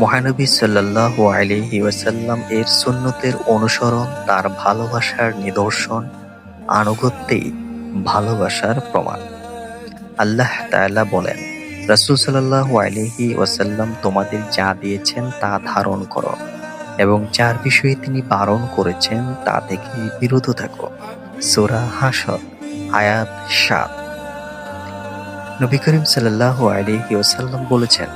মহানবী সাল্লাল্লাহু আলাইহি ওয়াসাল্লাম এর সুন্নতের অনুসরণ তার ভালোবাসার নিদর্শন, আনুগত্যেই ভালোবাসার প্রমাণ। আল্লাহ তাআলা বলেন, রাসূল সাল্লাল্লাহু আলাইহি ওয়াসাল্লাম তোমাদের যা দিয়েছেন তা ধারণ করো এবং যার বিষয়ে তিনি বারণ করেছেন তা থেকে বিরত থাকো। সূরা হাশর আয়াত ৭। নবী করিম সাল্লাল্লাহু আলাইহি ওয়াসাল্লাম বলেছেন,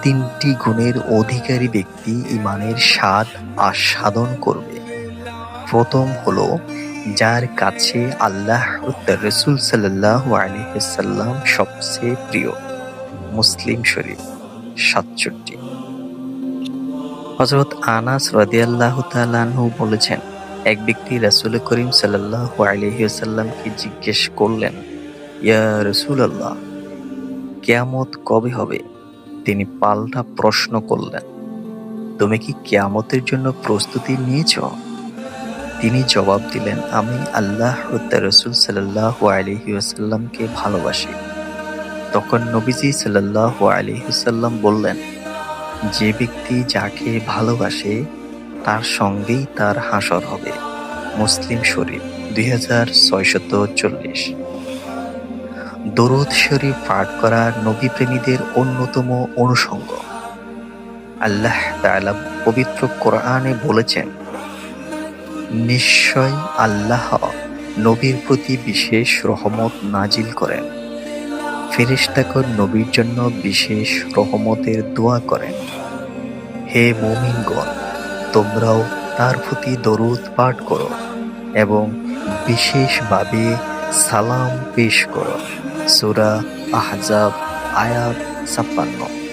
তিনটি গুণের অধিকারী ব্যক্তি ঈমানের স্বাদ আস্বাদন করবে। প্রথম হলো যার কাছে আল্লাহ ও তার রাসূল সাল্লাল্লাহু আলাইহি ওয়াসাল্লাম সবচেয়ে প্রিয়। মুসলিম শরীফ ৬৭। হযরত আনাস রাদিয়াল্লাহু তাআলা আনহু বলেছেন, এক ব্যক্তি রাসূল করিম সাল্লাল্লাহু আলাইহি ওয়াসাল্লামকে জিজ্ঞেস করলেন, ইয়া রাসূলাল্লাহ, কিয়ামত কবে হবে? তিনি পাল্টা প্রশ্ন করলেন, তুমি কি কিয়ামতের জন্য প্রস্তুতি নিয়েছ? তিনি জবাব দিলেন, আমি আল্লাহ ও তার রাসূল সাল্লাল্লাহু আলাইহি ওয়াসাল্লামকে ভালোবাসি। তখন নবীজি সাল্লাল্লাহু আলাইহি ওয়াসাল্লাম বললেন, যে ব্যক্তি যাকে ভালোবাসে তার সঙ্গেই তার হাসর হবে। মুসলিম শরীফ ২৬৪০। দরুদ শরীফ পাঠ করা নবী প্রেমীদের অন্যতম অনুষঙ্গ। আল্লাহ তাআলা পবিত্র কোরআনে বলেছেন, নিশ্চয় আল্লাহ নবীর প্রতি বিশেষ রহমত নাজিল করেন। ফেরেশতাগণ নবীর জন্য বিশেষ রহমতের দোয়া করেন। হে মুমিনগণ, তোমরাও তার প্রতি দরুদ পাঠ করো এবং বিশেষভাবে সালাম পেশ করো। সূরা আহজাব আয়াত ৫৬।